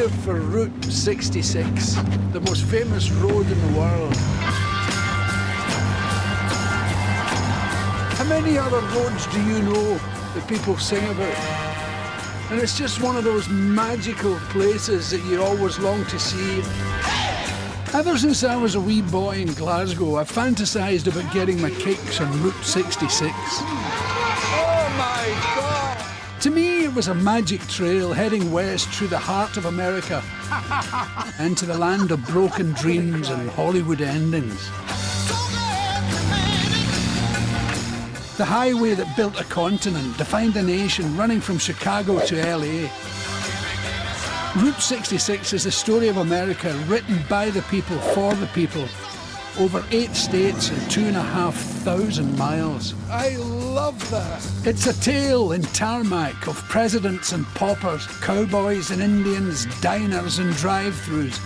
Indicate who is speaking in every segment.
Speaker 1: here for Route 66, the most famous road in the world. How many other roads do you know that people sing about? And it's just one of those magical places that you always long to see. Ever since I was a wee boy in Glasgow, I fantasised about getting my kicks on Route 66.
Speaker 2: Oh my God!
Speaker 1: To me, it was a magic trail heading west through the heart of America into the land of broken dreams and Hollywood endings. The highway that built a continent, defined a nation, running from Chicago to LA. Route 66 is the story of America, written by the people, for the people, over 8 states and 2,500 miles.
Speaker 2: I love that.
Speaker 1: It's a tale in tarmac of presidents and paupers, cowboys and Indians, diners and drive-thrus,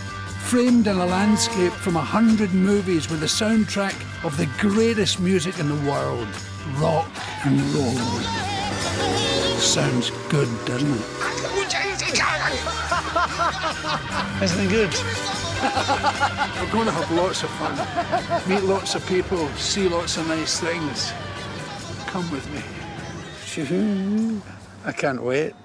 Speaker 1: framed in a landscape from 100 movies with the soundtrack of the greatest music in the world, rock and roll. Sounds good, doesn't it? Isn't it good? We're going to have lots of fun, meet lots of people, see lots of nice things. Come with me. I can't wait.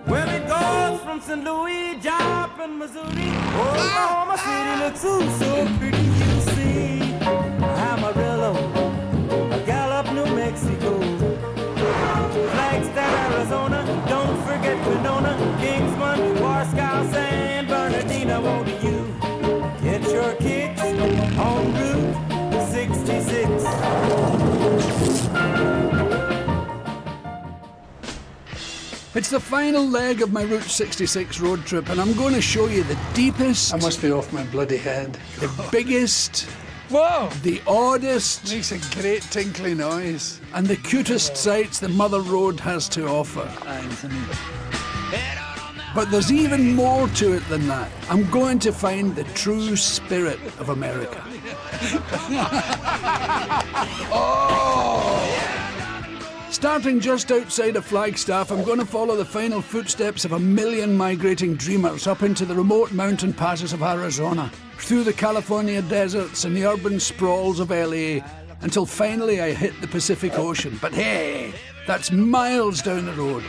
Speaker 3: Well, it goes from St. Louis, Joplin, Missouri. Oklahoma City looks so pretty, you see. Amarillo, Gallup, New Mexico. Flagstaff, Arizona, don't forget Winona, Kingsman, Warsaw, San Bernardino. Won't you get your kicks on Route 66?
Speaker 1: It's the final leg of my Route 66 road trip, and I'm going to show you the deepest... I must be off my bloody head. The biggest...
Speaker 2: Whoa!
Speaker 1: The oddest...
Speaker 2: Makes a great tinkly noise.
Speaker 1: And the cutest sights the Mother Road has to offer. But there's even more to it than that. I'm going to find the true spirit of America.
Speaker 2: Oh!
Speaker 1: Starting just outside of Flagstaff, I'm going to follow the final footsteps of 1 million migrating dreamers up into the remote mountain passes of Arizona, through the California deserts and the urban sprawls of LA, until finally I hit the Pacific Ocean. But hey, that's miles down the road.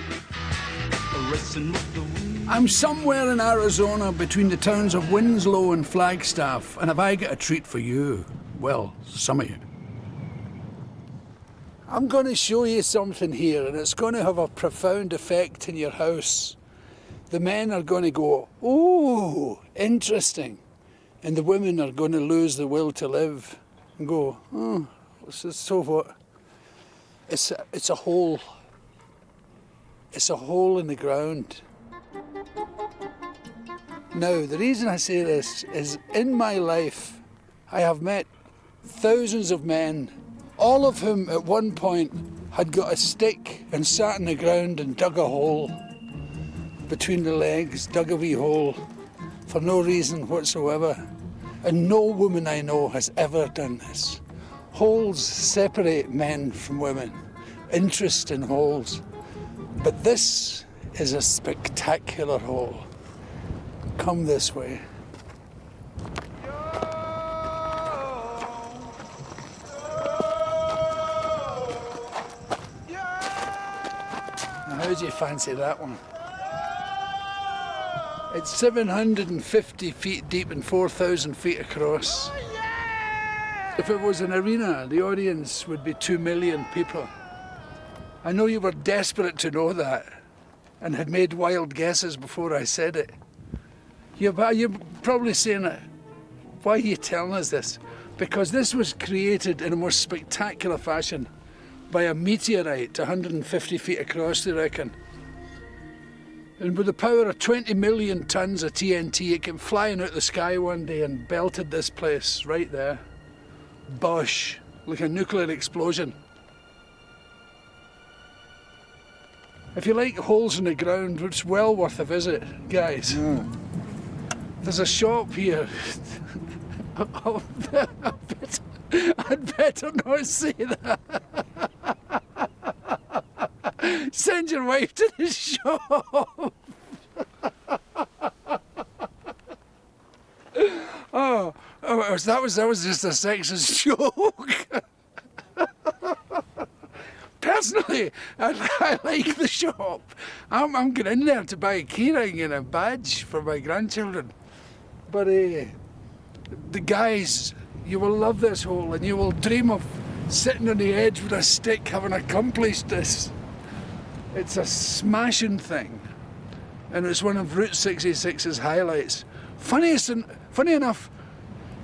Speaker 1: I'm somewhere in Arizona between the towns of Winslow and Flagstaff, and have I got a treat for you? Well, some of you. I'm going to show you something here, and it's going to have a profound effect in your house. The men are going to go, ooh, interesting. And the women are going to lose the will to live and go, oh, so what? It's a hole. It's a hole in the ground. Now, the reason I say this is in my life, I have met thousands of men, all of whom at one point had got a stick and sat in the ground and dug a hole between the legs, dug a wee hole for no reason whatsoever. And no woman I know has ever done this. Holes separate men from women, interest in holes. But this is a spectacular hole. Come this way. Now, how do you fancy that one? It's 750 feet deep and 4,000 feet across. If it was an arena, the audience would be 2 million people. I know you were desperate to know that and had made wild guesses before I said it. You're probably saying, why are you telling us this? Because this was created in a more spectacular fashion by a meteorite 150 feet across, they reckon. And with the power of 20 million tons of TNT, it came flying out the sky one day and belted this place right there. Bosh, like a nuclear explosion. If you like holes in the ground, it's well worth a visit, guys.
Speaker 2: Yeah.
Speaker 1: There's a shop here. I'd better not say that. Send send your wife to the shop. Oh, that was just a sexist joke. Personally, I like the shop. I'm going in there to buy a keyring and a badge for my grandchildren. But the guys, you will love this hole and you will dream of sitting on the edge with a stick having accomplished this. It's a smashing thing. And it's one of Route 66's highlights. Funny enough,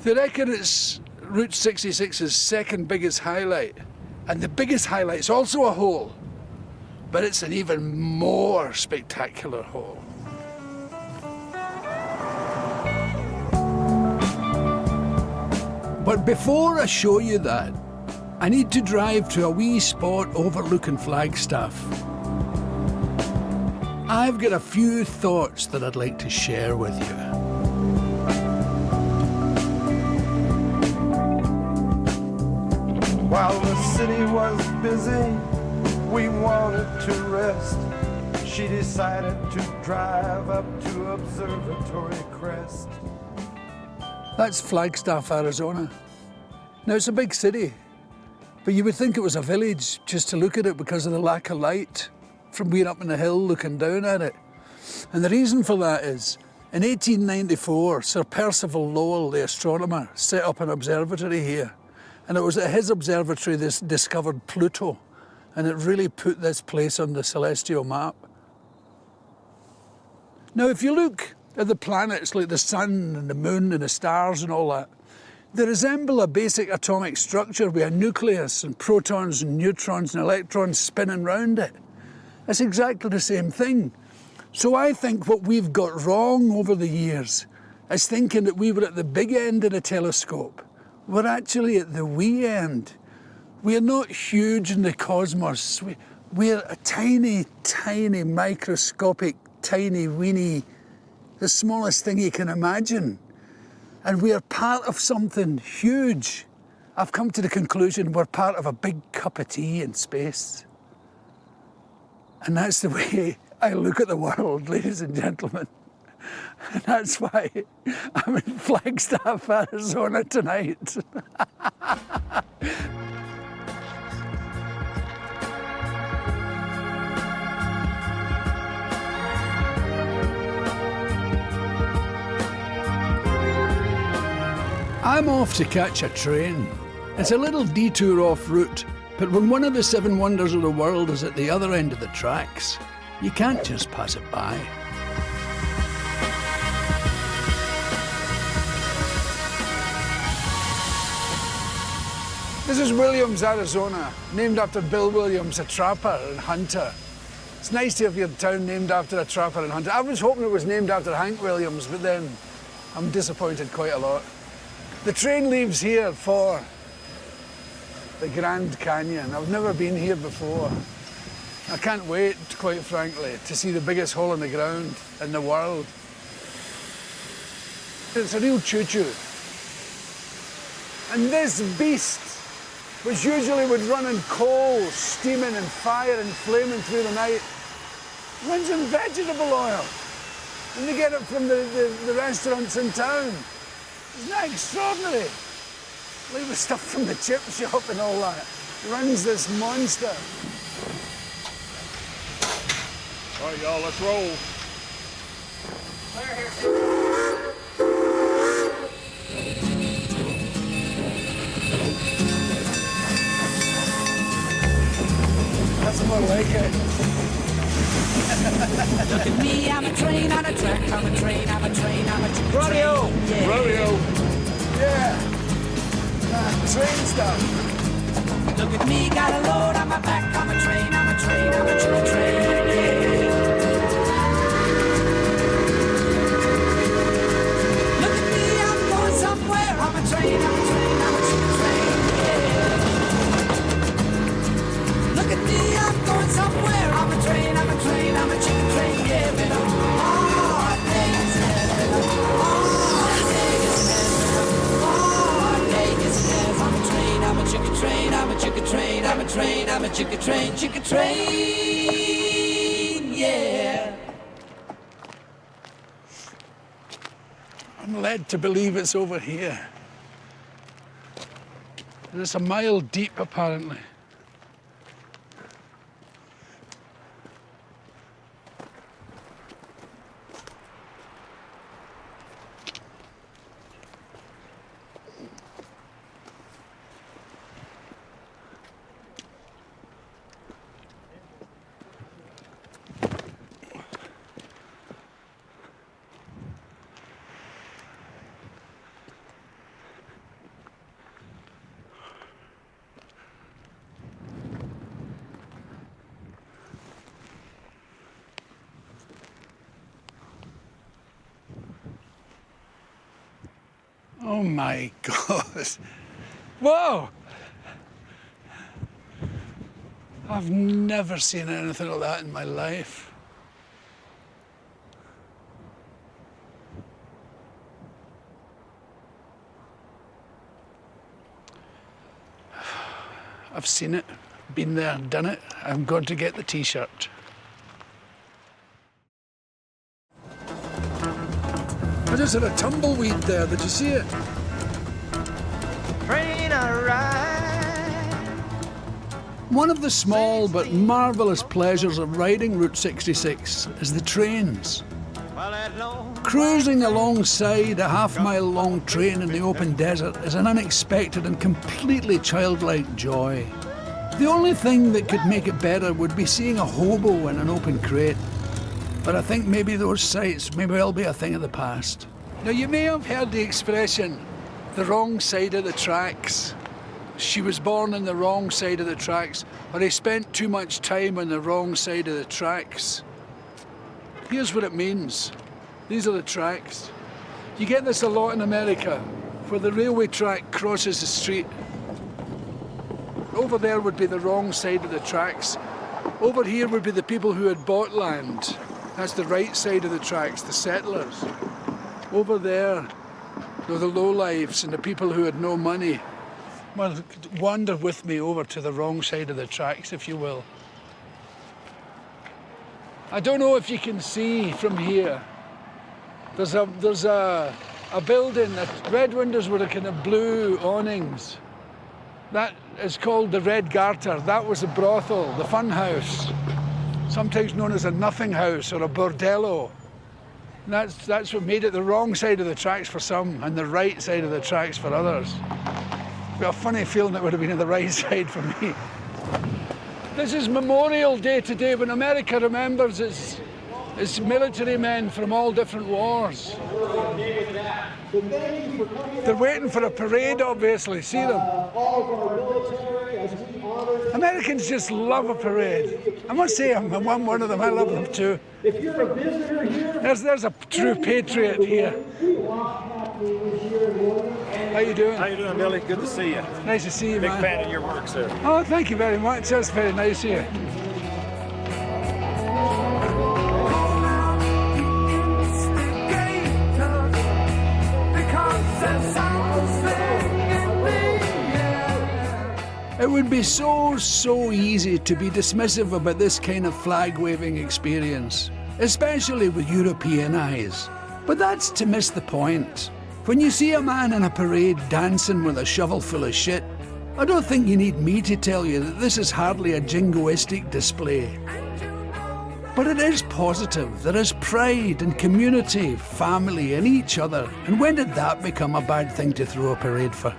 Speaker 1: they reckon it's Route 66's second biggest highlight. And the biggest highlight's also a hole, but it's an even more spectacular hole. But before I show you that, I need to drive to a wee spot overlooking Flagstaff. I've got a few thoughts that I'd like to share with you.
Speaker 4: While the city was busy, we wanted to rest. She decided to drive up to Observatory Crest.
Speaker 1: That's Flagstaff, Arizona. Now, it's a big city, but you would think it was a village just to look at it because of the lack of light from being up on the hill looking down at it. And the reason for that is, in 1894, Sir Percival Lowell, the astronomer, set up an observatory here. And it was at his observatory they discovered Pluto, and it really put this place on the celestial map. Now, if you look at the planets like the sun and the moon and the stars and all that, they resemble a basic atomic structure with a nucleus and protons and neutrons and electrons spinning round it. It's exactly the same thing. So I think what we've got wrong over the years is thinking that we were at the big end of the telescope. We're actually at the wee end. We're not huge in the cosmos. We're a tiny, tiny, microscopic, tiny, weeny, the smallest thing you can imagine. And we're part of something huge. I've come to the conclusion we're part of a big cup of tea in space. And that's the way I look at the world, ladies and gentlemen. And that's why I'm in Flagstaff, Arizona tonight. I'm off to catch a train. It's a little detour off route, but when one of the 7 wonders of the world is at the other end of the tracks, you can't just pass it by. This is Williams, Arizona, named after Bill Williams, a trapper and hunter. It's nice to have your town named after a trapper and hunter. I was hoping it was named after Hank Williams, but then I'm disappointed quite a lot. The train leaves here for the Grand Canyon. I've never been here before. I can't wait, quite frankly, to see the biggest hole in the ground in the world. It's a real choo-choo. And this beast, which usually would run on coal, steaming and fire and flaming through the night, runs on vegetable oil. And they get it from the restaurants in town. Isn't that extraordinary? Like the stuff from the chip shop and all that. Runs this monster.
Speaker 5: All right, y'all, let's roll.
Speaker 1: That's more like it.
Speaker 6: Look at me, I'm a train on a track, I'm a train, I'm a train, I'm a train.
Speaker 1: Rodeo!
Speaker 6: Yeah.
Speaker 5: Rodeo.
Speaker 1: Yeah. Train stuff.
Speaker 6: Look at me, got a load on my back, I'm a train, I'm a train, I'm a train, yeah. Look at me, I'm going somewhere, I'm a train, I'm a train, I'm a train, yeah. Look at me, I'm going somewhere, I'm a train, I'm a train, I'm a chicken train, yeah. Been a hard day's ahead, been a hard day's ahead, hard day's ahead. I'm a train, I'm a chicken train, I'm a chicken train, I'm a train, I'm a chicken train, chicken train. yeah.
Speaker 1: I'm led to believe it's over here. And it's a mile deep, apparently. Oh my God. Whoa! I've never seen anything like that in my life. I've seen it, been there, done it. I'm going to get the t-shirt. I just had a tumbleweed there, did you see it?
Speaker 3: Train a ride.
Speaker 1: One of the small but marvellous pleasures of riding Route 66 is the trains.
Speaker 3: While that long
Speaker 1: Cruising alongside a half-mile-long train in the open desert is an unexpected and completely childlike joy. The only thing that could make it better would be seeing a hobo in an open crate. But I think maybe those sights may well be a thing of the past. Now, you may have heard the expression, the wrong side of the tracks. She was born on the wrong side of the tracks, or he spent too much time on the wrong side of the tracks. Here's what it means. These are the tracks. You get this a lot in America, where the railway track crosses the street. Over there would be the wrong side of the tracks. Over here would be the people who had bought land. That's the right side of the tracks, the settlers. Over there were the lowlifes and the people who had no money. Well, wander with me over to the wrong side of the tracks, if you will. I don't know if you can see from here. There's a building that red windows with a kind of blue awnings. That is called the Red Garter. That was a brothel, the fun house, sometimes known as a nothing house or a bordello. And that's what made it the wrong side of the tracks for some and the right side of the tracks for others. I've got a funny feeling it would have been on the right side for me. This is Memorial Day today, when America remembers its military men from all different wars. They're waiting for a parade, obviously. See them? Americans just love a parade. I must say, I'm one of them. I love them too.
Speaker 7: If you're a visitor here,
Speaker 1: There's a true patriot here. How you doing?
Speaker 5: How you doing, Billy? Good to see you.
Speaker 1: Nice to see you,
Speaker 5: Big
Speaker 1: man.
Speaker 5: fan of your work, sir.
Speaker 1: Oh, thank you very much. That's very nice of you. It would be so easy to be dismissive about this kind of flag-waving experience, especially with European eyes. But that's to miss the point. When you see a man in a parade dancing with a shovel full of shit, I don't think you need me to tell you that this is hardly a jingoistic display. But it is positive. There is pride and community, family and each other. And when did that become a bad thing to throw a parade for?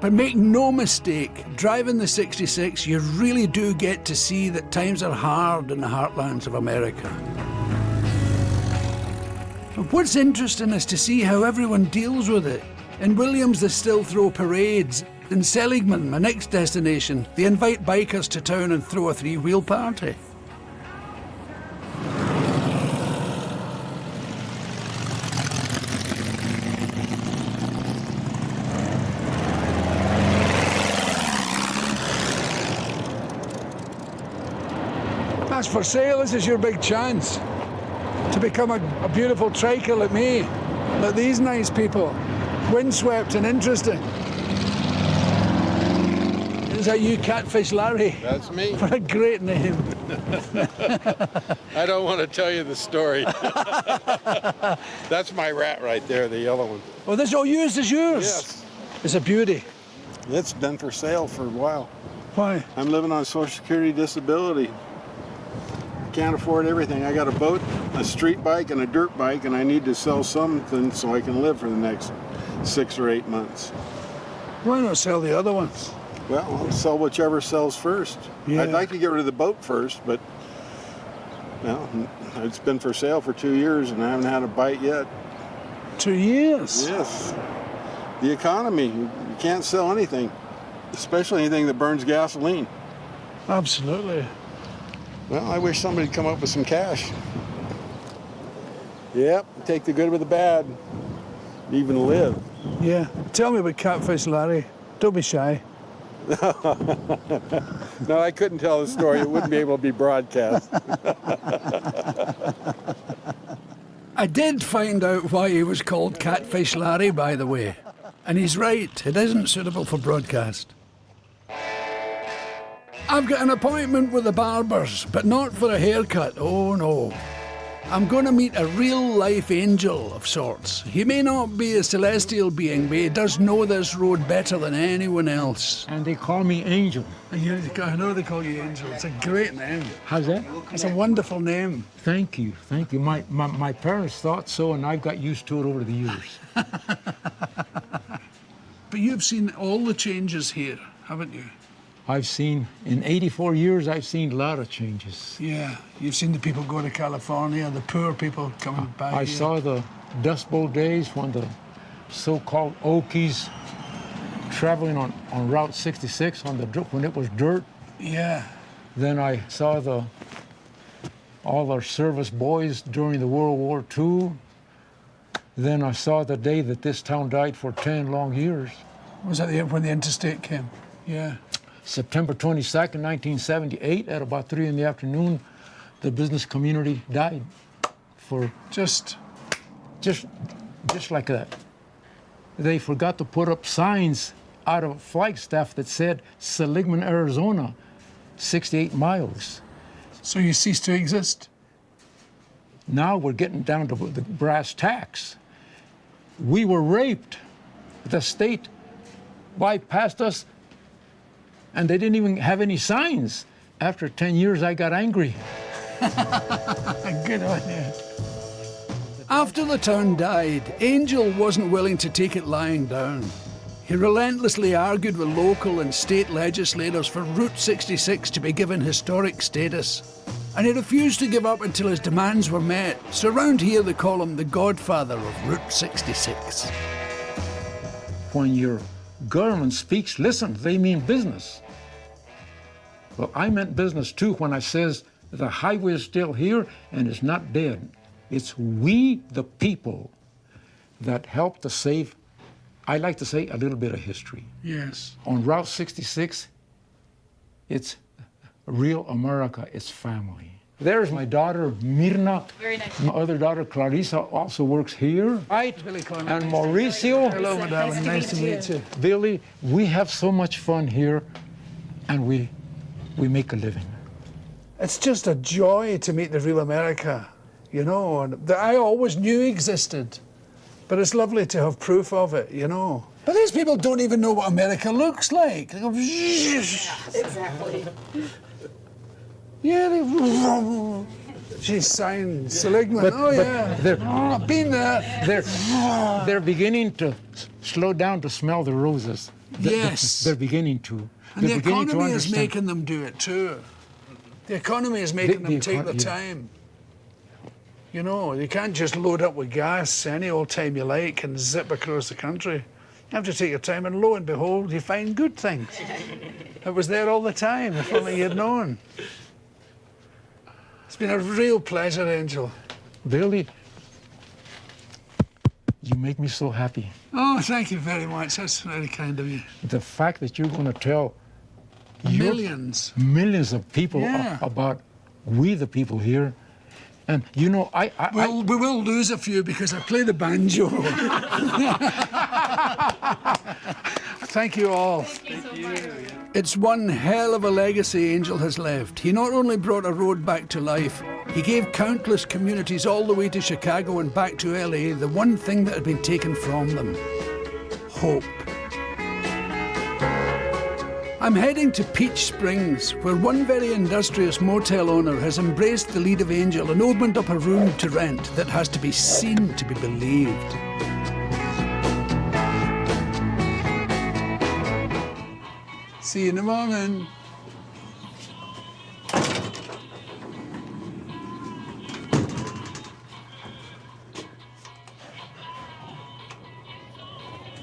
Speaker 1: But make no mistake, driving the 66, you really do get to see that times are hard in the heartlands of America. But what's interesting is to see how everyone deals with it. In Williams, they still throw parades. In Seligman, my next destination, they invite bikers to town and throw a three-wheel party. That's for sale. This is your big chance to become a beautiful triker like me, like these nice people. Windswept and interesting. Is that you, Catfish Larry?
Speaker 8: That's me.
Speaker 1: What a great name.
Speaker 8: I don't want to tell you the story. That's my rat right there, the yellow one.
Speaker 1: Oh, this all yours is yours?
Speaker 8: Yes.
Speaker 1: It's a beauty.
Speaker 8: It's been for sale for a while.
Speaker 1: Why?
Speaker 8: I'm living on Social Security disability. Can't afford everything. I got a boat, a street bike, and a dirt bike, and I need to sell something so I can live for the next 6 or 8 months.
Speaker 1: Why not sell the other ones?
Speaker 8: Well, I'll sell whichever sells first.
Speaker 1: Yeah.
Speaker 8: I'd like to get rid of the boat first, but well, it's been for sale for 2 years and I haven't had a bite yet.
Speaker 1: 2 years?
Speaker 8: Yes. The economy, you can't sell anything, especially anything that burns gasoline.
Speaker 1: Absolutely.
Speaker 8: Well, I wish somebody'd come up with some cash. Yep, take the good with the bad, even live.
Speaker 1: Yeah. Tell me about Catfish Larry. Don't be shy.
Speaker 8: No, I couldn't tell the story. It wouldn't be able to be broadcast.
Speaker 1: I did find out why he was called Catfish Larry, by the way. And he's right, it isn't suitable for broadcast. I've got an appointment with the barbers, but not for a haircut, oh no. I'm going to meet a real-life angel of sorts. He may not be a celestial being, but he does know this road better than anyone else.
Speaker 7: And they call me Angel.
Speaker 1: I know they call you Angel. It's a great name.
Speaker 7: How's that?
Speaker 1: It's a wonderful name.
Speaker 7: Thank you, thank you. My parents thought so, and I've got used to it over the years.
Speaker 1: But you've seen all the changes here, haven't you?
Speaker 7: I've seen, in 84 years, I've seen a lot of changes.
Speaker 1: Yeah, you've seen the people go to California, the poor people coming back
Speaker 7: I
Speaker 1: here.
Speaker 7: saw the Dust Bowl days when the so-called Okies traveling on Route 66 when it was dirt.
Speaker 1: Yeah.
Speaker 7: Then I saw all our service boys during the World War II. Then I saw the day that this town died for 10 long years.
Speaker 1: Was that when the interstate came? Yeah.
Speaker 7: September 22nd, 1978, at about 3 in the afternoon, the business community died for
Speaker 1: Just
Speaker 7: like that. They forgot to put up signs out of Flagstaff that said Seligman, Arizona, 68 miles.
Speaker 1: so you cease to exist?
Speaker 7: Now we're getting down to the brass tacks. We were raped. The state bypassed us, and they didn't even have any signs. After 10 years, I got angry.
Speaker 1: Good on you. After the town died, Angel wasn't willing to take it lying down. He relentlessly argued with local and state legislators for Route 66 to be given historic status. And he refused to give up until his demands were met. So around here they call him the godfather of Route 66.
Speaker 7: When your government speaks, listen, they mean business. Well, I meant business too when I says the highway is still here and it's not dead. It's we, the people, that helped to save, I like to say, a little bit of history.
Speaker 1: Yes.
Speaker 7: On Route 66, it's real America, it's family. There's my daughter, Mirna.
Speaker 9: Very nice.
Speaker 7: My other daughter, Clarissa, also works here. Right?
Speaker 1: Billy Connolly.
Speaker 7: And Mauricio.
Speaker 1: Hello, my darling. Nice to meet you.
Speaker 7: Billy, we have so much fun here, and we make a living.
Speaker 1: It's just a joy to meet the real America, you know, and that I always knew existed. But it's lovely to have proof of it, you know. But these people don't even know what America looks like. They go,
Speaker 9: Exactly.
Speaker 1: yeah, they... She's signed Seligman.
Speaker 7: But-
Speaker 1: Oh,
Speaker 7: but
Speaker 1: yeah.
Speaker 7: they're-
Speaker 1: Oh, I've been there.
Speaker 7: They're beginning to slow down to smell the roses.
Speaker 1: Yes.
Speaker 7: They're beginning to.
Speaker 1: And the
Speaker 7: They're beginning to
Speaker 1: economy is
Speaker 7: understand.
Speaker 1: making them do it too. The economy is making
Speaker 7: The
Speaker 1: them take their
Speaker 7: yeah.
Speaker 1: time. You know, you can't just load up with gas any old time you like and zip across the country. You have to take your time, and lo and behold, you find good things. It was there all the time, if only you'd known. It's been a real pleasure, Angel.
Speaker 7: Billy, you make me so happy.
Speaker 1: Oh, thank you very much. That's very kind of you.
Speaker 7: The fact that you're going to tell
Speaker 1: Millions.
Speaker 7: millions of people
Speaker 1: Yeah.
Speaker 7: about we the people here, And you know,
Speaker 1: We will lose a few because I play the banjo. Thank you all.
Speaker 5: Thank you.
Speaker 1: It's one hell of a legacy Angel has left. He not only brought a road back to life, he gave countless communities all the way to Chicago and back to LA the one thing that had been taken from them: hope. I'm heading to Peach Springs, where one very industrious motel owner has embraced the lead of Angel and opened up a room to rent that has to be seen to be believed. See you in the morning.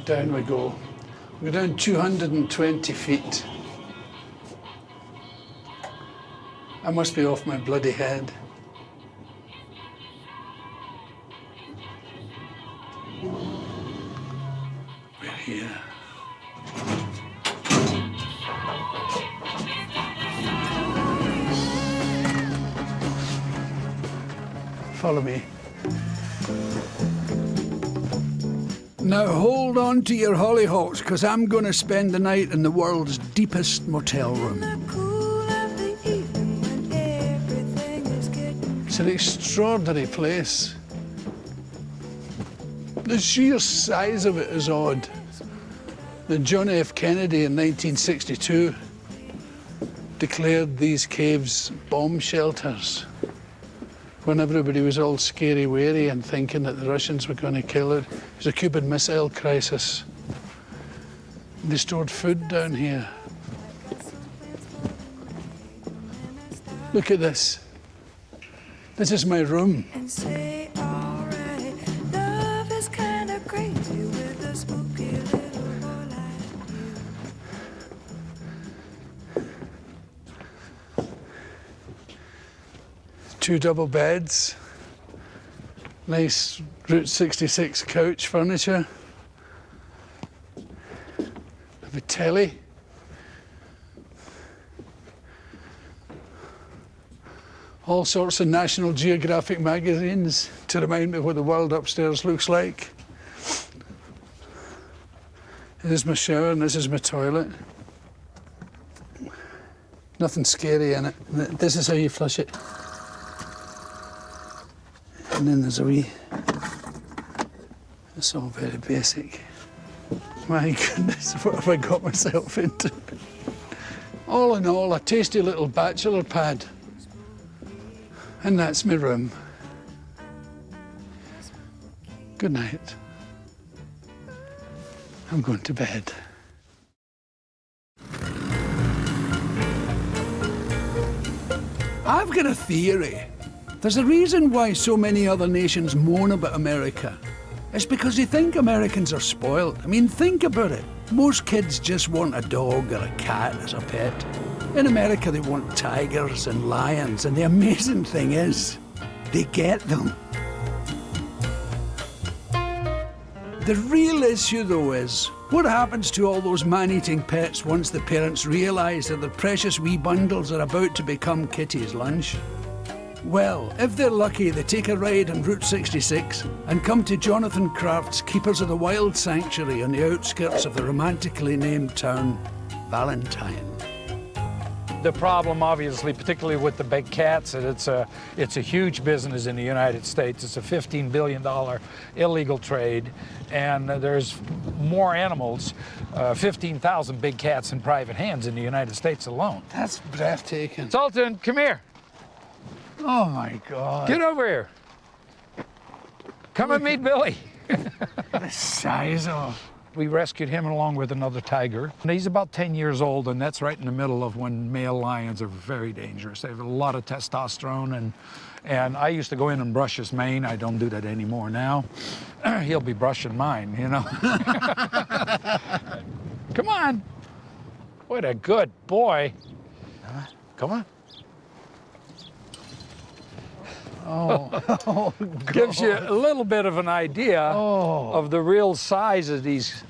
Speaker 1: Down we go. We're down 220 feet. I must be off my bloody head. We're here. Follow me. Now hold on to your hollyhocks, because I'm going to spend the night in the world's deepest motel room. It's an extraordinary place. The sheer size of it is odd. That John F. Kennedy in 1962 declared these caves bomb shelters when everybody was all scary-wary and thinking that the Russians were going to kill it. It was a Cuban Missile Crisis. They stored food down here. Look at this. This is my room.
Speaker 6: And say, all right, love is kind of crazy with a spooky little boy like you.
Speaker 1: 2 double beds, nice Route 66 couch furniture, a telly, all sorts of National Geographic magazines to remind me what the world upstairs looks like. This is my shower and this is my toilet. Nothing scary in it. This is how you flush it. And then there's a wee, it's all very basic. My goodness, what have I got myself into? All in all, a tasty little bachelor pad. And that's my room. Good night. I'm going to bed. I've got a theory. There's a reason why so many other nations moan about America. It's because they think Americans are spoiled. I mean, think about it. Most kids just want a dog or a cat as a pet. In America, they want tigers and lions, and the amazing thing is, they get them. The real issue, though, is what happens to all those man-eating pets once the parents realise that their precious wee bundles are about to become Kitty's lunch? Well, if they're lucky, they take a ride on Route 66 and come to Jonathan Kraft's Keepers of the Wild Sanctuary on the outskirts of the romantically named town, Valentine.
Speaker 10: The problem, obviously, particularly with the big cats, it's a huge business in the United States. It's a $15 billion illegal trade, and there's more animals, 15,000 big cats in private hands in the United States alone.
Speaker 1: That's breathtaking.
Speaker 10: Sultan, come here.
Speaker 1: Oh my God.
Speaker 10: Get over here. Come and meet Billy.
Speaker 1: The size of...
Speaker 10: We rescued him along with another tiger. And he's about 10 years old, and that's right in the middle of when male lions are very dangerous. They have a lot of testosterone, and I used to go in and brush his mane. I don't do that anymore now. He'll be brushing mine, you know. Come on. What a good boy. Come on.
Speaker 1: Oh,
Speaker 10: Gives you a little bit of an idea of the real size of these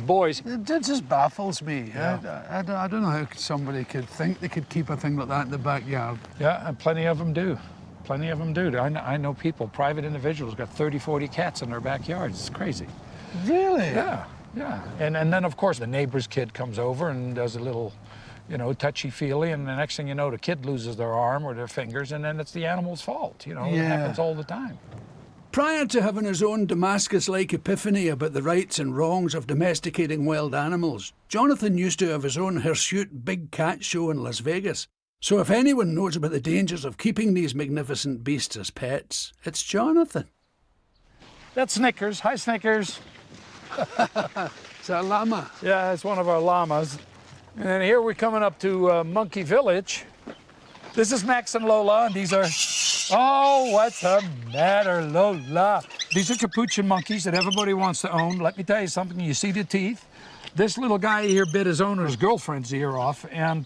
Speaker 10: boys.
Speaker 1: It just baffles me.
Speaker 10: Yeah.
Speaker 1: I don't know how somebody could think they could keep a thing like that in the backyard.
Speaker 10: Yeah, and plenty of them do. Plenty of them do. I know people, private individuals, got 30, 40 cats in their backyards. It's crazy.
Speaker 1: Really?
Speaker 10: Yeah, yeah. And then, of course, the neighbor's kid comes over and does a little, you know, touchy-feely, and the next thing you know, the kid loses their arm or their fingers, and then it's the animal's fault. You know, it happens all the time.
Speaker 1: Prior to having his own Damascus-like epiphany about the rights and wrongs of domesticating wild animals, Jonathan used to have his own hirsute big cat show in Las Vegas. So if anyone knows about the dangers of keeping these magnificent beasts as pets, it's Jonathan.
Speaker 10: That's Snickers. Hi, Snickers.
Speaker 1: It's a llama.
Speaker 10: Yeah, it's one of our llamas. And then here we're coming up to Monkey Village. This is Max and Lola, and these are... Oh, what's the matter, Lola? These are capuchin monkeys that everybody wants to own. Let me tell you something, you see the teeth? This little guy here bit his owner's girlfriend's ear off, and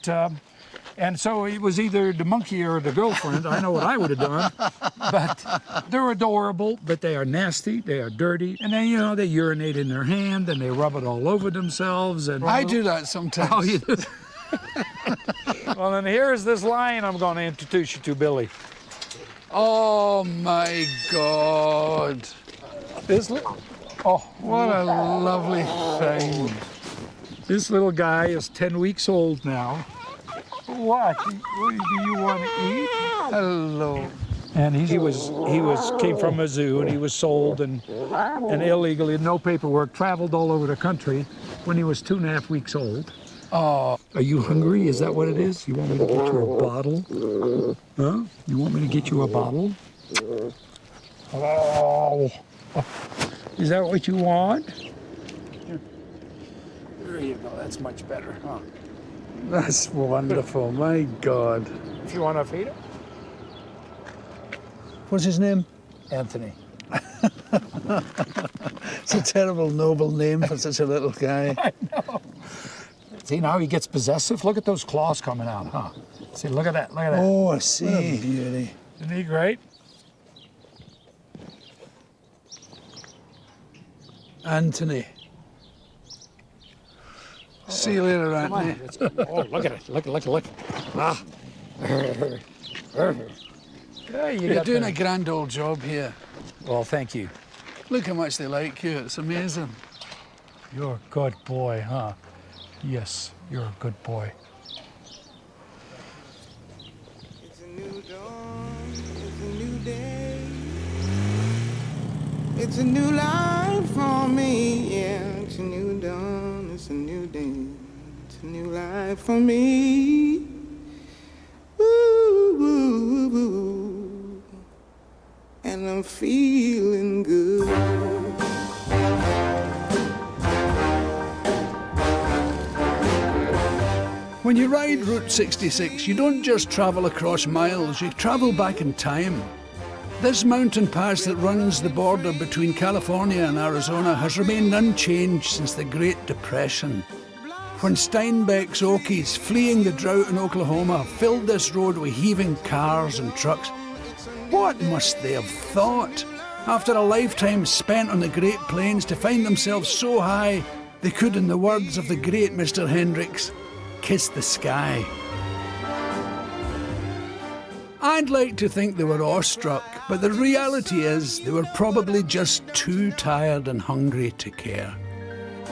Speaker 10: so it was either the monkey or the girlfriend. I know what I would have done. But they're adorable, but they are nasty, they are dirty. And then, you know, they urinate in their hand and they rub it all over themselves. And
Speaker 1: I do that sometimes.
Speaker 10: Oh, you do? Well, then here's this lion I'm going to introduce you to, Billy.
Speaker 1: Oh, my God.
Speaker 10: Oh,
Speaker 1: What a lovely thing.
Speaker 10: this little guy is 10 weeks old now. What? Do you want to eat?
Speaker 1: Hello.
Speaker 10: And he came from a zoo, and he was sold and illegally, no paperwork, traveled all over the country when he was 2.5 weeks old.
Speaker 1: Oh,
Speaker 10: Are you hungry? Is that what it is? You want me to get you a bottle? Huh? You want me to get you a bottle? Oh, is that what you want?
Speaker 1: there you go. That's much better, huh? That's wonderful. My God.
Speaker 10: If you want to feed him?
Speaker 1: What's his name?
Speaker 10: Anthony.
Speaker 1: It's a terrible, noble name for such a little guy.
Speaker 10: I know. See, now he gets possessive. Look at those claws coming out, huh? See, look at that, look at that.
Speaker 1: Oh, I
Speaker 10: What a
Speaker 1: see.
Speaker 10: beauty. Isn't he great?
Speaker 1: Anthony. See you later,
Speaker 10: Come on,
Speaker 1: Anthony.
Speaker 10: let's go. Oh, look at it. Look. Ah. Yeah,
Speaker 1: You're doing a grand old job here.
Speaker 10: Well, thank you.
Speaker 1: Look how much they like you. It's amazing.
Speaker 10: You're a good boy, huh? Yes, you're a good boy.
Speaker 11: It's a new dawn, it's a new day. It's a new life for me, yeah. It's a new dawn, it's a new day. It's a new life for me. Ooh, ooh, ooh. And I'm feeling good.
Speaker 1: When you ride Route 66, you don't just travel across miles, you travel back in time. This mountain pass that runs the border between California and Arizona has remained unchanged since the Great Depression. When Steinbeck's Okies, fleeing the drought in Oklahoma, filled this road with heaving cars and trucks, what must they have thought? After a lifetime spent on the Great Plains to find themselves so high, they could, in the words of the great Mr. Hendricks, kiss the sky. I'd like to think they were awestruck, but the reality is they were probably just too tired and hungry to care.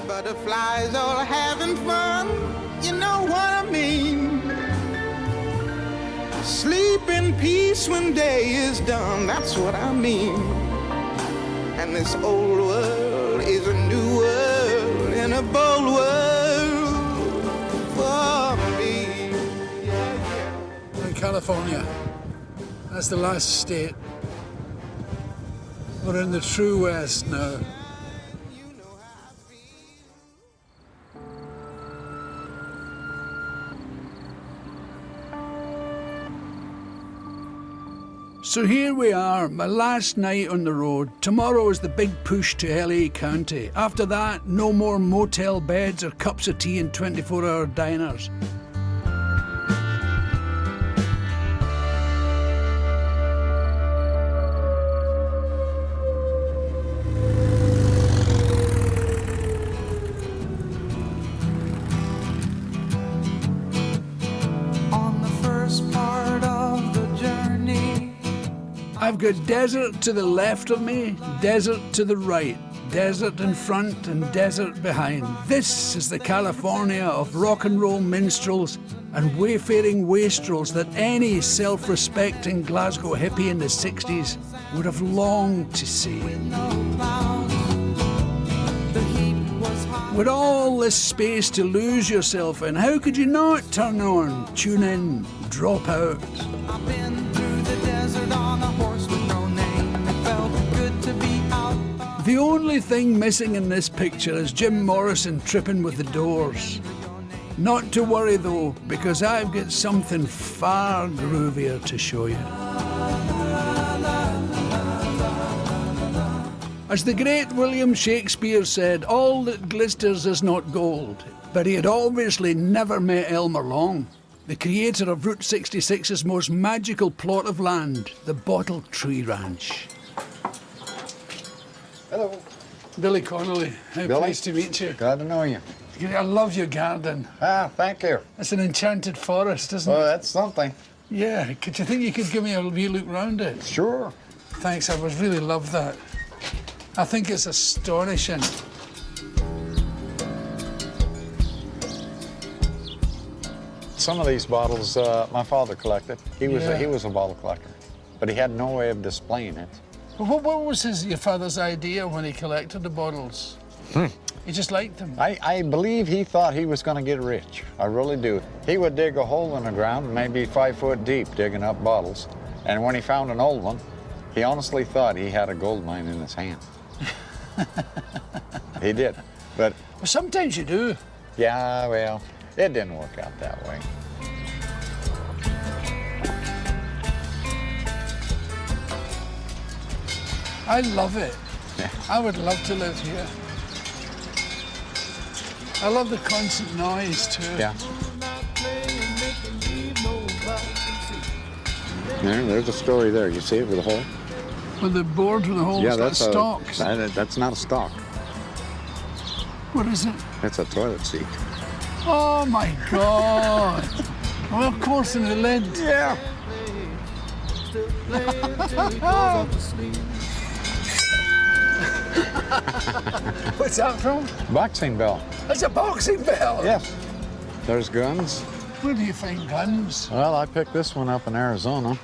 Speaker 11: Butterflies all having fun, you know what I mean. Sleep in peace when day is done, that's what I mean. And this old world is a new world and a bold world for me.
Speaker 1: In California, that's the last state. We're in the true West now. So here we are, my last night on the road. Tomorrow is the big push to LA County. After that, no more motel beds or cups of tea in 24-hour diners.
Speaker 11: On the first part of the journey,
Speaker 1: got desert to the left of me, desert to the right, desert in front and desert behind. This is the California of rock and roll minstrels and wayfaring wastrels that any self-respecting Glasgow hippie in the 60s would have longed to see. With all this space to lose yourself in, how could you not turn on, tune in, drop out?
Speaker 11: I've been through the desert on a horse with no name. It felt good to be out.
Speaker 1: The only thing missing in this picture is Jim Morrison tripping with the Doors. Not to worry though, because I've got something far groovier to show you. As the great William Shakespeare said, all that glisters is not gold. But he had obviously never met Elmer Long, the creator of Route 66's most magical plot of land, the Bottle Tree Ranch.
Speaker 2: Hello.
Speaker 1: Billy Connolly, how
Speaker 2: Billy.
Speaker 1: pleased to meet you.
Speaker 2: Glad to know you.
Speaker 1: I love your garden.
Speaker 2: Ah, thank you.
Speaker 1: It's an enchanted forest, isn't
Speaker 2: Well,
Speaker 1: it?
Speaker 2: that's something.
Speaker 1: Yeah, could you think you could give me a wee look round it?
Speaker 2: Sure.
Speaker 1: Thanks, I would really love that. I think it's astonishing.
Speaker 12: Some of these bottles my father collected. He was
Speaker 1: Yeah.
Speaker 12: he was a bottle collector, but he had no way of displaying it.
Speaker 1: Well, what was your father's idea when he collected the bottles? He just liked them.
Speaker 12: I believe he thought he was going to get rich. I really do. He would dig a hole in the ground, maybe 5 foot deep, digging up bottles. And when he found an old one, he honestly thought he had a gold mine in his hand. He did. But
Speaker 1: Well, sometimes you do.
Speaker 12: yeah, well, it didn't work out that way.
Speaker 1: I love it.
Speaker 12: Yeah.
Speaker 1: I would love to live here. I love the constant noise too.
Speaker 12: Yeah. There's a story there. You see it with a hole?
Speaker 1: With the board with the holes,
Speaker 12: Yeah,
Speaker 1: that's stalks.
Speaker 12: That's not a stalk.
Speaker 1: What is it?
Speaker 12: That's a toilet seat.
Speaker 1: Oh my God. Well, of course, in the lid.
Speaker 12: Yeah.
Speaker 1: What's that from?
Speaker 12: Boxing bell.
Speaker 1: It's a boxing bell.
Speaker 12: Yes. There's guns.
Speaker 1: Where do you find guns?
Speaker 12: Well, I picked this one up in Arizona.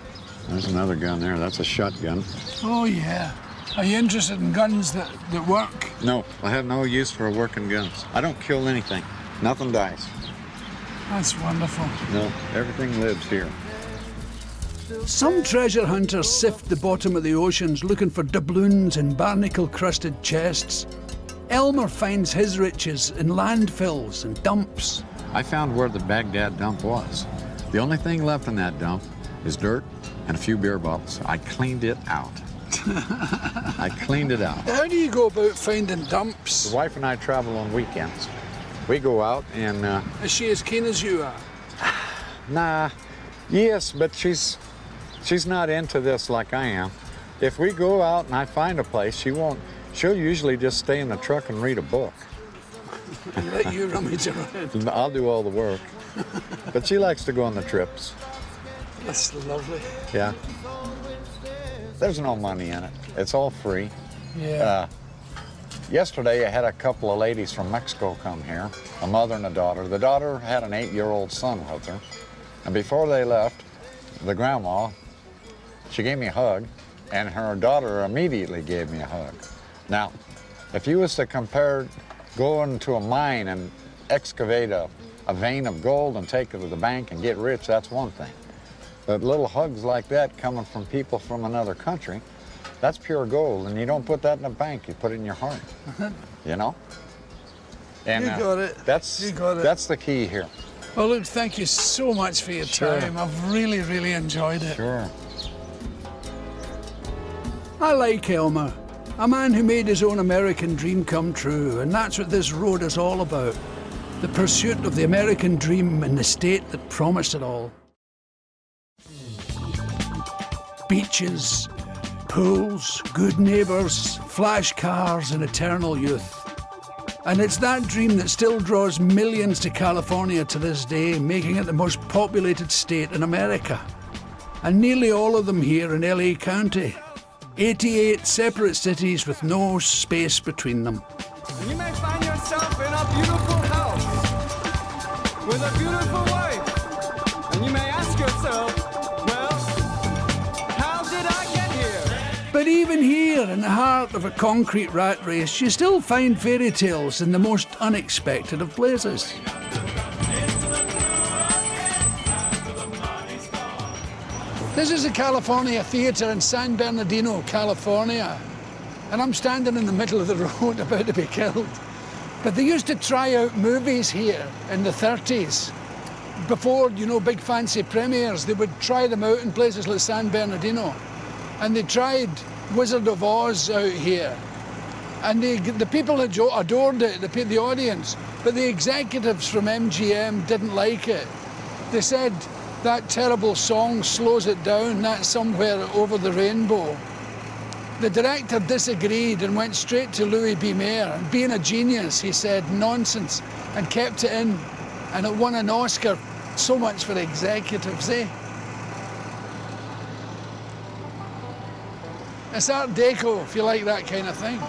Speaker 12: There's another gun there. That's a shotgun.
Speaker 1: Oh yeah. Are you interested in guns that work?
Speaker 12: No, I have no use for working guns. I don't kill anything. Nothing dies.
Speaker 1: That's wonderful.
Speaker 12: No, everything lives here.
Speaker 1: Some treasure hunters sift the bottom of the oceans looking for doubloons and barnacle-crusted chests. Elmer finds his riches in landfills and dumps.
Speaker 12: I found where the Baghdad dump was. The only thing left in that dump is dirt and a few beer bottles. I cleaned it out. I cleaned it out.
Speaker 1: How do you go about finding dumps?
Speaker 12: The wife and I travel on weekends. We go out and...
Speaker 1: Is she as keen as you are?
Speaker 12: Nah, yes, but she's not into this like I am. If we go out and I find a place, she'll usually just stay in the truck and read a book.
Speaker 1: And let you rummage around.
Speaker 12: I'll do all the work. But she likes to go on the trips.
Speaker 1: That's lovely.
Speaker 12: Yeah. There's no money in it. It's all free.
Speaker 1: Yeah.
Speaker 12: Yesterday, I had a couple of ladies from Mexico come here, a mother and a daughter. The daughter had an 8-year-old son with her. And before they left, the grandma, she gave me a hug, and her daughter immediately gave me a hug. Now, if you was to compare going to a mine and excavate a vein of gold and take it to the bank and get rich, that's one thing. But little hugs like that coming from people from another country, that's pure gold, and you don't put that in a bank, you put it in your heart, you know? And
Speaker 1: You got it. You got it.
Speaker 12: That's the key here.
Speaker 1: Well, look, thank you so much for your
Speaker 12: Sure.
Speaker 1: time. I've really, really enjoyed it.
Speaker 12: Sure.
Speaker 1: I like Elmer, a man who made his own American dream come true, and that's what this road is all about. The pursuit of the American dream in the state that promised it all. Beaches, pools, good neighbours, flash cars and eternal youth. And it's that dream that still draws millions to California to this day, making it the most populated state in America. And nearly all of them here in LA County, 88 separate cities with no space between them.
Speaker 3: And you may find yourself in a beautiful house with a beautiful wife. And you may ask yourself, well, how did I get here?
Speaker 1: But even here, in the heart of a concrete rat race, you still find fairy tales in the most unexpected of places. This is the California Theatre in San Bernardino, California. And I'm standing in the middle of the road about to be killed. But they used to try out movies here in the 30s. Before, you know, big fancy premieres, they would try them out in places like San Bernardino. And they tried Wizard of Oz out here. And the people adored it, the audience. But the executives from MGM didn't like it. They said, that terrible song slows it down, that's Somewhere Over the Rainbow. The director disagreed and went straight to Louis B. Mayer. And being a genius, he said, nonsense, and kept it in. And it won an Oscar. So much for executives, eh? It's Art Deco, if you like that kind of thing.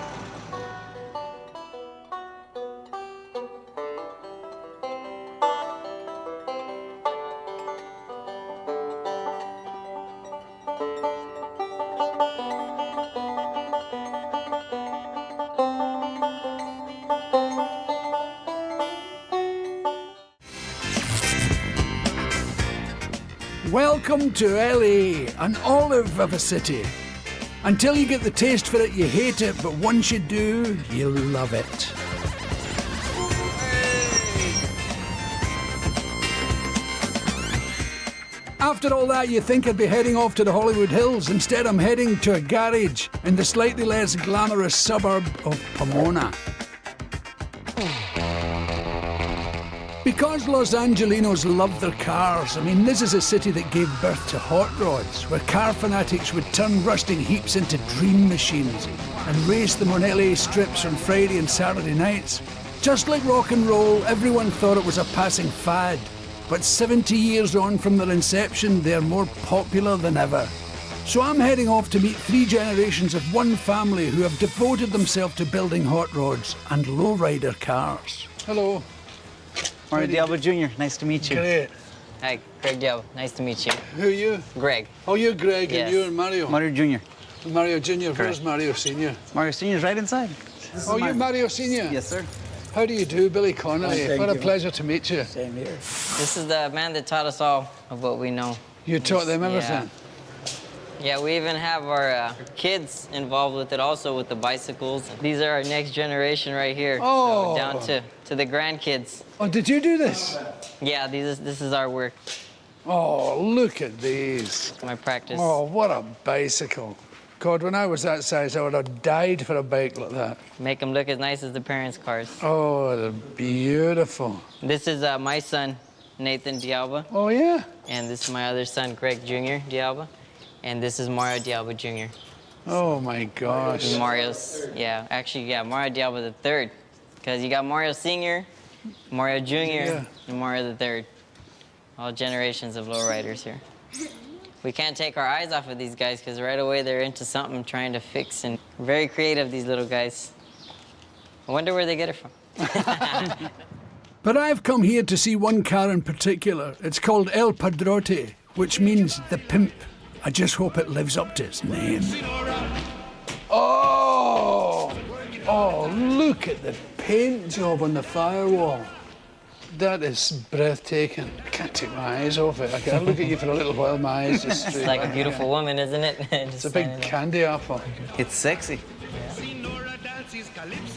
Speaker 1: Welcome to LA, an olive of a city. Until you get the taste for it, you hate it, but once you do, you love it. After all that, you think I'd be heading off to the Hollywood Hills. Instead, I'm heading to a garage in the slightly less glamorous suburb of Pomona. Because Los Angelinos love their cars, I mean, this is a city that gave birth to hot rods, where car fanatics would turn rusting heaps into dream machines and race them on LA strips on Friday and Saturday nights. Just like rock and roll, everyone thought it was a passing fad, but 70 years on from their inception, they're more popular than ever. So I'm heading off to meet 3 generations of one family who have devoted themselves to building hot rods and lowrider cars. Hello.
Speaker 13: Mario Diablo Jr., nice to meet you.
Speaker 1: Great.
Speaker 14: Hi, Greg Diablo, nice to meet you.
Speaker 1: Who are you?
Speaker 14: Greg.
Speaker 1: Oh, you're Greg,
Speaker 14: Yes.
Speaker 1: and you're Mario.
Speaker 13: Mario Jr.
Speaker 1: Mario Jr., where's Mario Sr.?
Speaker 13: Mario Sr.'s right inside.
Speaker 1: Oh, you're Mario Sr.?
Speaker 13: Yes, sir.
Speaker 1: How do you do, Billy Connolly?
Speaker 13: Thank
Speaker 1: What a
Speaker 13: you.
Speaker 1: pleasure to meet you.
Speaker 13: Same here.
Speaker 14: This is the man that taught us all of what we know.
Speaker 1: You taught them everything?
Speaker 14: Yeah, we even have our kids involved with it also, with the bicycles. These are our next generation right here.
Speaker 1: Oh.
Speaker 14: So down to the grandkids.
Speaker 1: Oh, did you do this?
Speaker 14: Yeah, this is our work.
Speaker 1: Oh, look at these.
Speaker 14: My practice.
Speaker 1: Oh, what a bicycle. God, when I was that size, I would have died for a bike like that.
Speaker 14: Make them look as nice as the parents' cars.
Speaker 1: Oh, they're beautiful.
Speaker 14: This is my son, Nathan Dialba.
Speaker 1: Oh, yeah?
Speaker 14: And this is my other son, Greg Jr. Dialba. And this is Mario Dialba Jr.
Speaker 1: Oh, my gosh.
Speaker 14: And Mario's, Mario Dialba the third. Because you got Mario Sr., Mario Jr., and Mario the third. All generations of lowriders here. We can't take our eyes off of these guys because right away they're into something trying to fix, and very creative, these little guys. I wonder where they get it from.
Speaker 1: But I've come here to see one car in particular. It's called El Padrote, which means the pimp. I just hope it lives up to its name. Oh! Oh, look at the paint job on the firewall. That is breathtaking. I can't take my eyes off it. I can look at you for a little while, my eyes just straight
Speaker 14: It's like a
Speaker 1: back
Speaker 14: beautiful woman, isn't it?
Speaker 1: It's a big candy apple.
Speaker 13: It's sexy.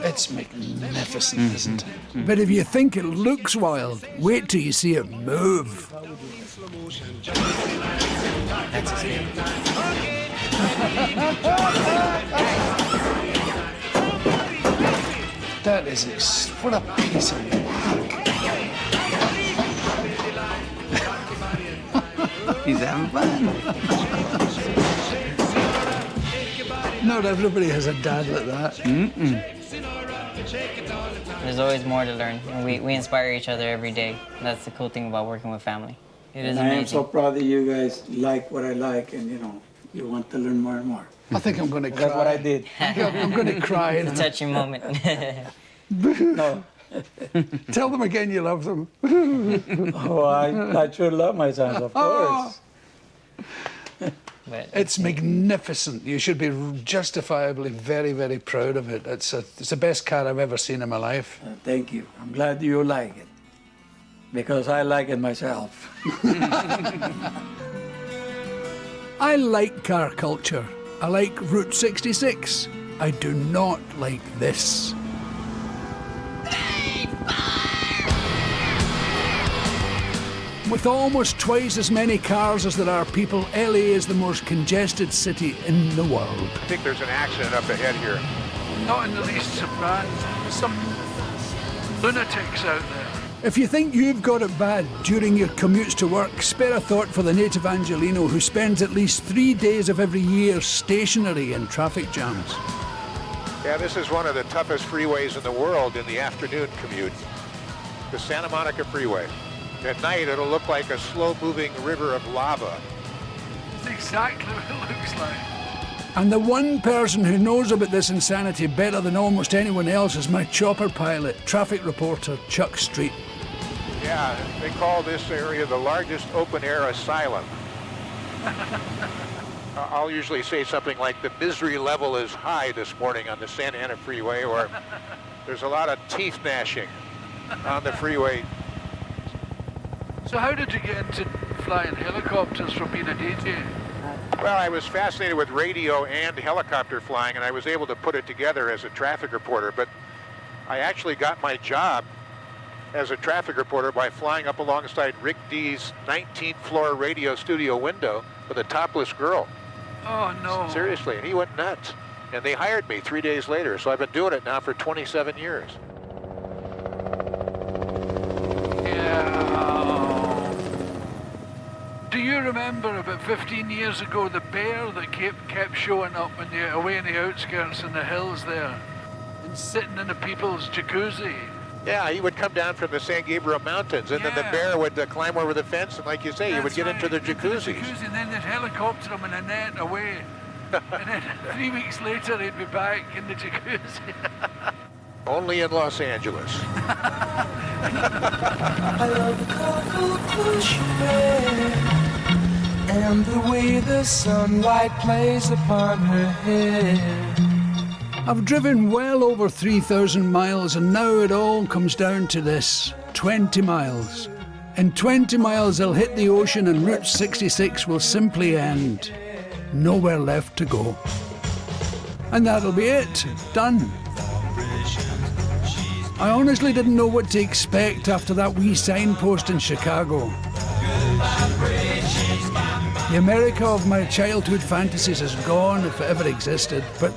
Speaker 1: It's magnificent, isn't it? But if you think it looks wild, wait till you see it move.
Speaker 13: That's his name.
Speaker 1: That is what a piece of work.
Speaker 13: He's having fun.
Speaker 1: Not everybody has a dad like that.
Speaker 14: There's always more to learn, and we inspire each other every day. That's the cool thing about working with family. It is
Speaker 15: I am
Speaker 14: amazing.
Speaker 15: so proud that you guys like what I like, and you know, You want to learn more and more.
Speaker 1: I think I'm going to cry.
Speaker 15: That's what I did.
Speaker 1: I'm going to cry.
Speaker 14: It's a touching moment.
Speaker 15: No.
Speaker 1: Tell them again you love them.
Speaker 15: Oh, I sure love my sons, of course.
Speaker 1: It's magnificent. You should be justifiably very, very proud of it. It's the best car I've ever seen in my life.
Speaker 15: Thank you. I'm glad you like it, because I like it myself.
Speaker 1: I like car culture. I like Route 66. I do not like this. With almost twice as many cars as there are people, LA is the most congested city in the world.
Speaker 16: I think there's an accident up ahead here.
Speaker 1: Not in the least surprised. There's some lunatics out there. If you think you've got it bad during your commutes to work, spare a thought for the native Angelino who spends at least 3 days of every year stationary in traffic jams.
Speaker 16: Yeah, this is one of the toughest freeways in the world in the afternoon commute. The Santa Monica Freeway. At night, it'll look like a slow-moving river of lava.
Speaker 1: That's exactly what it looks like. And the one person who knows about this insanity better than almost anyone else is my chopper pilot, traffic reporter Chuck Street.
Speaker 16: Yeah, they call this area the largest open-air asylum. I'll usually say something like the misery level is high this morning on the Santa Ana Freeway, or there's a lot of teeth gnashing on the freeway.
Speaker 1: So how did you get into flying helicopters from being a DJ?
Speaker 16: Well, I was fascinated with radio and helicopter flying, and I was able to put it together as a traffic reporter, but I actually got my job as a traffic reporter by flying up alongside Rick D's 19th floor radio studio window with a topless girl.
Speaker 1: Oh, no.
Speaker 16: Seriously, and he went nuts. And they hired me 3 days later, so I've been doing it now for 27 years.
Speaker 1: Do you remember about 15 years ago the bear that kept showing up away in the outskirts in the hills there and sitting in the people's jacuzzi?
Speaker 16: Yeah, he would come down from the San Gabriel Mountains, and then the bear would climb over the fence, and like you say, he would get into the jacuzzis.
Speaker 1: And then they'd helicopter him in a net away. And then 3 weeks later, he'd be back in the jacuzzi.
Speaker 16: Only in Los Angeles.
Speaker 6: I love the colorful clothes you wear and the way the sunlight plays upon her hair.
Speaker 1: I've driven well over 3,000 miles, and now it all comes down to this: 20 miles. In 20 miles, I'll hit the ocean, and Route 66 will simply end. Nowhere left to go. And that'll be it. Done. I honestly didn't know what to expect after that wee signpost in Chicago. The America of my childhood fantasies is gone, if it ever existed, but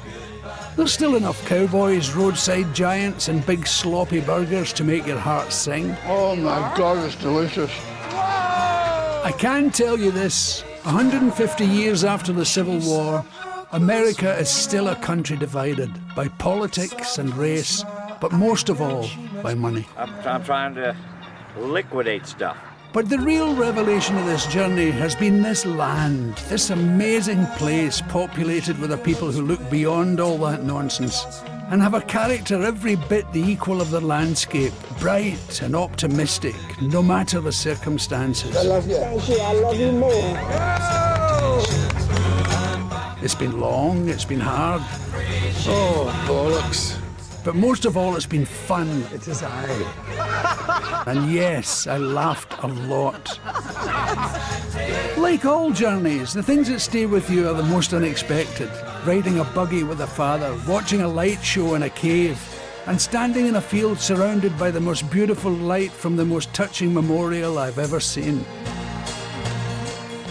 Speaker 1: there's still enough cowboys, roadside giants, and big sloppy burgers to make your heart sing.
Speaker 2: Oh my God, it's delicious.
Speaker 1: I can tell you this: 150 years after the Civil War, America is still a country divided by politics and race, but most of all, by money.
Speaker 5: I'm trying to liquidate stuff.
Speaker 1: But the real revelation of this journey has been this land, this amazing place populated with a people who look beyond all that nonsense and have a character every bit the equal of the landscape, bright and optimistic, no matter the circumstances.
Speaker 6: I love you. Thank you. I love you more.
Speaker 1: It's been long, it's been hard.
Speaker 2: Oh, bollocks.
Speaker 1: But most of all, it's been fun.
Speaker 2: It is I.
Speaker 1: And yes, I laughed a lot. Like all journeys, the things that stay with you are the most unexpected. Riding a buggy with a father, watching a light show in a cave, and standing in a field surrounded by the most beautiful light from the most touching memorial I've ever seen.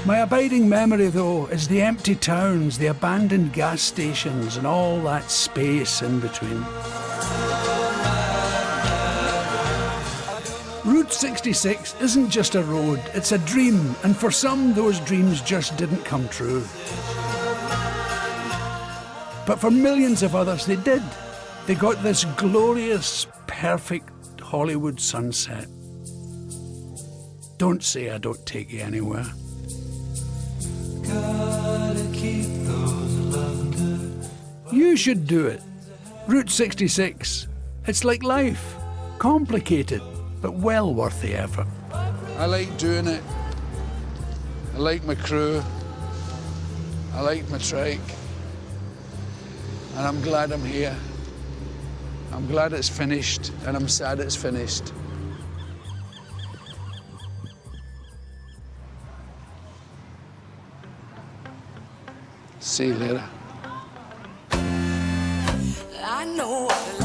Speaker 1: My abiding memory, though, is the empty towns, the abandoned gas stations, and all that space in between. Route 66 isn't just a road, it's a dream, and for some, those dreams just didn't come true. But for millions of others, they did. They got this glorious, perfect Hollywood sunset. Don't say I don't take you anywhere.
Speaker 6: Gotta keep
Speaker 1: You should do it. Route 66. It's like life. Complicated, but well worth the effort. I like doing it. I like my crew. I like my trike. And I'm glad I'm here. I'm glad it's finished, and I'm sad it's finished. See you later.
Speaker 6: I know what